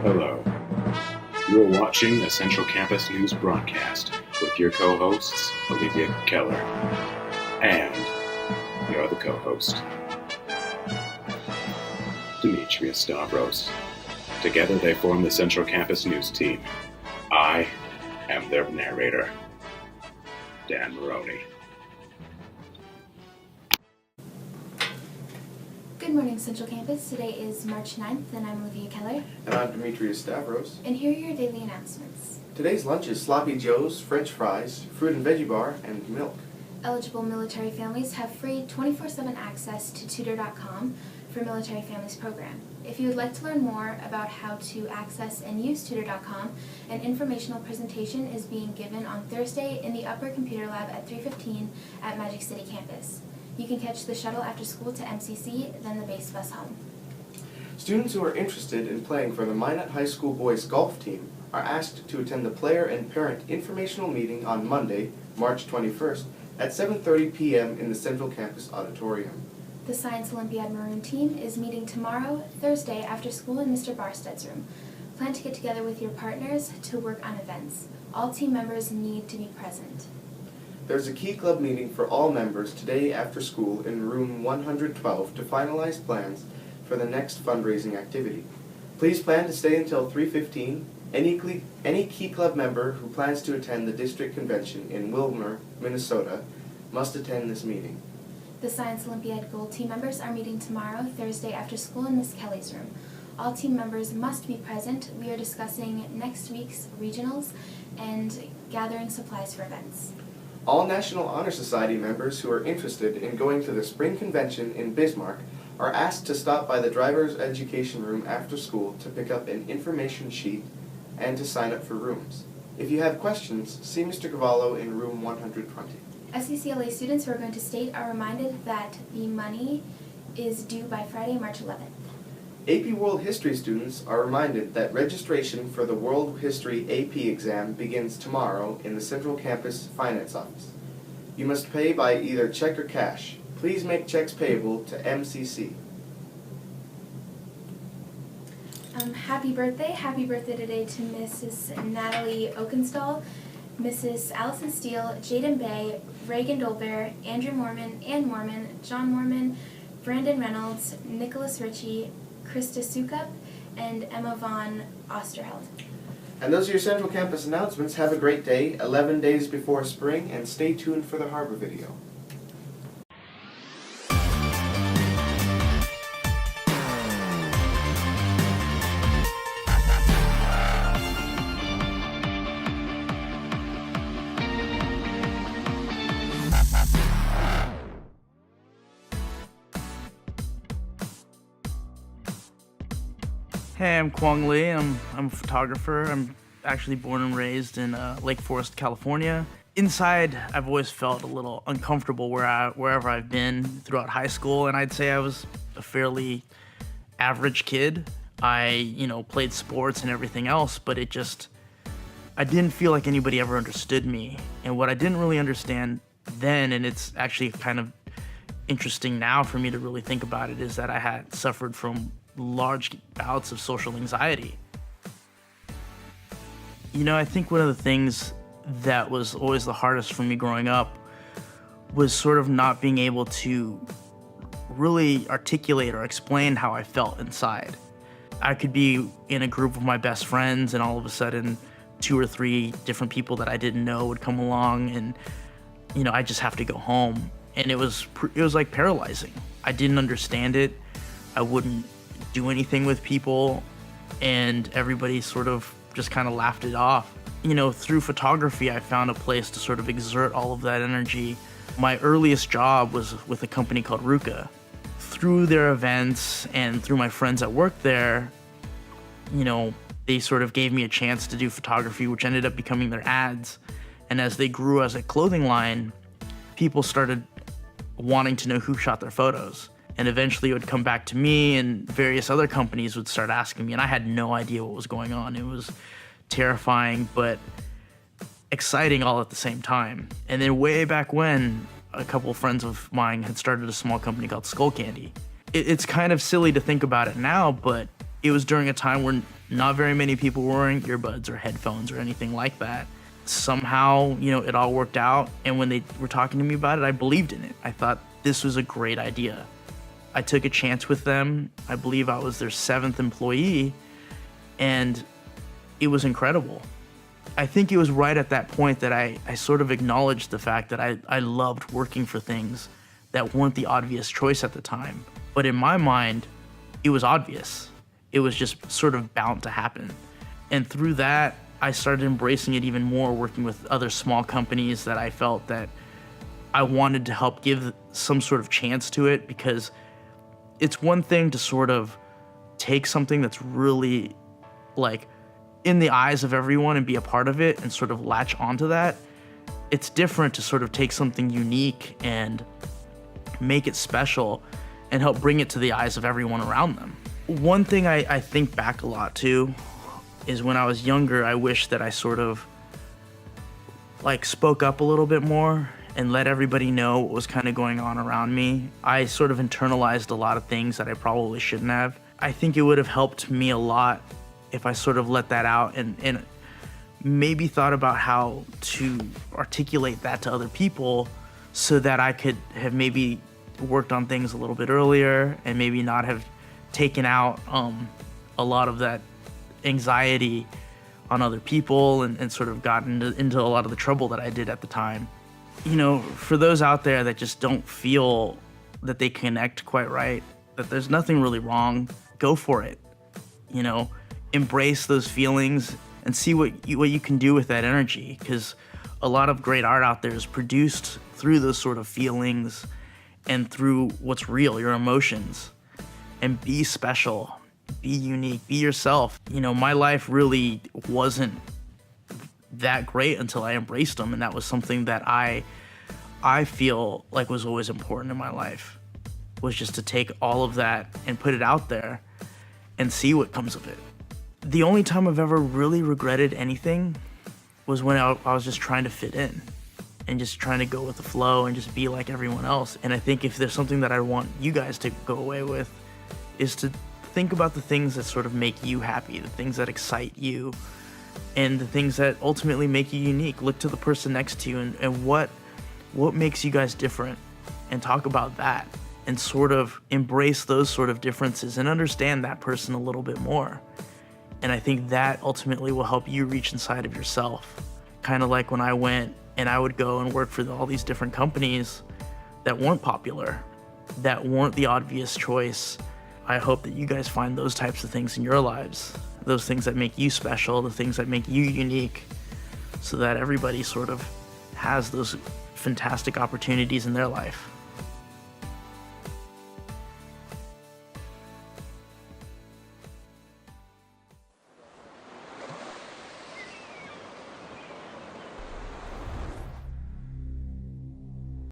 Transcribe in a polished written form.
Hello. You are watching the Central Campus News broadcast with your co-hosts, Olivia Keller, and your other co-host, Demetrius Stavros. Together they form the Central Campus News team. I am their narrator, Dan Maroney. Good morning, Central Campus. Today is March 9th, and I'm Olivia Keller. And I'm Demetrius Stavros. And here are your daily announcements. Today's lunch is Sloppy Joe's, French fries, fruit and veggie bar, and milk. Eligible military families have free 24/7 access to Tutor.com for Military Families Program. If you would like to learn more about how to access and use Tutor.com, an informational presentation is being given on Thursday in the Upper Computer Lab at 3:15 at Magic City Campus. You can catch the shuttle after school to MCC, then the base bus home. Students who are interested in playing for the Minot High School boys golf team are asked to attend the player and parent informational meeting on Monday, March 21st at 7:30 p.m. in the Central Campus Auditorium. The Science Olympiad Maroon team is meeting tomorrow, Thursday, after school in Mr. Barsted's room. Plan to get together with your partners to work on events. All team members need to be present. There's a Key Club meeting for all members today after school in room 112 to finalize plans for the next fundraising activity. Please plan to stay until 3:15. Any Key Club member who plans to attend the district convention in Wilmer, Minnesota, must attend this meeting. The Science Olympiad Gold team members are meeting tomorrow, Thursday, after school in Miss Kelly's room. All team members must be present. We are discussing next week's regionals and gathering supplies for events. All National Honor Society members who are interested in going to the spring convention in Bismarck are asked to stop by the driver's education room after school to pick up an information sheet and to sign up for rooms. If you have questions, see Mr. Cavallo in room 120. SCCLA students who are going to state are reminded that the money is due by Friday, March 11th. AP World History students are reminded that registration for the World History AP exam begins tomorrow in the Central Campus Finance Office. You must pay by either check or cash. Please make checks payable to MCC. Happy birthday today to Mrs. Natalie Oakenstall, Mrs. Allison Steele, Jaden Bay, Reagan Dolbear, Andrew Mormon, Ann Mormon, John Mormon, Brandon Reynolds, Nicholas Ritchie, Krista Sukup, and Emma Von Osterheld. And those are your Central Campus announcements. Have a great day, 11 days before spring, and stay tuned for the harbor video. Hey, I'm Kwong Lee. I'm a photographer. I'm actually born and raised in Lake Forest, California. Inside, I've always felt a little uncomfortable wherever I've been throughout high school, and I'd say I was a fairly average kid. I, played sports and everything else, but I didn't feel like anybody ever understood me. And what I didn't really understand then, and it's actually kind of interesting now for me to really think about it, is that I had suffered from large bouts of social anxiety. I think one of the things that was always the hardest for me growing up was sort of not being able to really articulate or explain how I felt inside. I could be in a group of my best friends and all of a sudden 2 or 3 different people that I didn't know would come along and, I just have to go home. And it was like paralyzing. I didn't understand it. I wouldn't do anything with people, and everybody sort of just kind of laughed it off. Through photography, I found a place to sort of exert all of that energy. My earliest job was with a company called Ruka. Through their events and through my friends that worked there, they sort of gave me a chance to do photography, which ended up becoming their ads. And as they grew as a clothing line, people started wanting to know who shot their photos. And eventually it would come back to me, and various other companies would start asking me, and I had no idea what was going on. It was terrifying, but exciting all at the same time. And then way back when, a couple of friends of mine had started a small company called Skull Candy. It's kind of silly to think about it now, but It was during a time where not very many people were wearing earbuds or headphones or anything like that. Somehow, it all worked out. And when they were talking to me about it, I believed in it. I thought this was a great idea. I took a chance with them. I believe I was their 7th employee, and it was incredible. I think it was right at that point that I sort of acknowledged the fact that I loved working for things that weren't the obvious choice at the time. But in my mind, it was obvious. It was just sort of bound to happen. And through that, I started embracing it even more, working with other small companies that I felt that I wanted to help give some sort of chance to it, because it's one thing to sort of take something that's really like in the eyes of everyone and be a part of it and sort of latch onto that. It's different to sort of take something unique and make it special and help bring it to the eyes of everyone around them. One thing I think back a lot to is when I was younger, I wish that I sort of like spoke up a little bit more and let everybody know what was kind of going on around me. I sort of internalized a lot of things that I probably shouldn't have. I think it would have helped me a lot if I sort of let that out and maybe thought about how to articulate that to other people so that I could have maybe worked on things a little bit earlier and maybe not have taken out a lot of that anxiety on other people and sort of gotten into a lot of the trouble that I did at the time. For those out there that just don't feel that they connect quite right, that there's nothing really wrong, go for it. Embrace those feelings and see what you can do with that energy, because a lot of great art out there is produced through those sort of feelings and through what's real, your emotions. And be special, be unique, be yourself. My life really wasn't that great until I embraced them, and that was something that I feel like was always important in my life, was just to take all of that and put it out there and see what comes of it. The only time I've ever really regretted anything was when I was just trying to fit in and just trying to go with the flow and just be like everyone else. And I think if there's something that I want you guys to go away with, is to think about the things that sort of make you happy, the things that excite you, and the things that ultimately make you unique. Look to the person next to you and what makes you guys different, and talk about that and sort of embrace those sort of differences and understand that person a little bit more. And I think that ultimately will help you reach inside of yourself. Kind of like when I went and I would go and work for all these different companies that weren't popular, that weren't the obvious choice. I hope that you guys find those types of things in your lives, those things that make you special, the things that make you unique, so that everybody sort of has those fantastic opportunities in their life.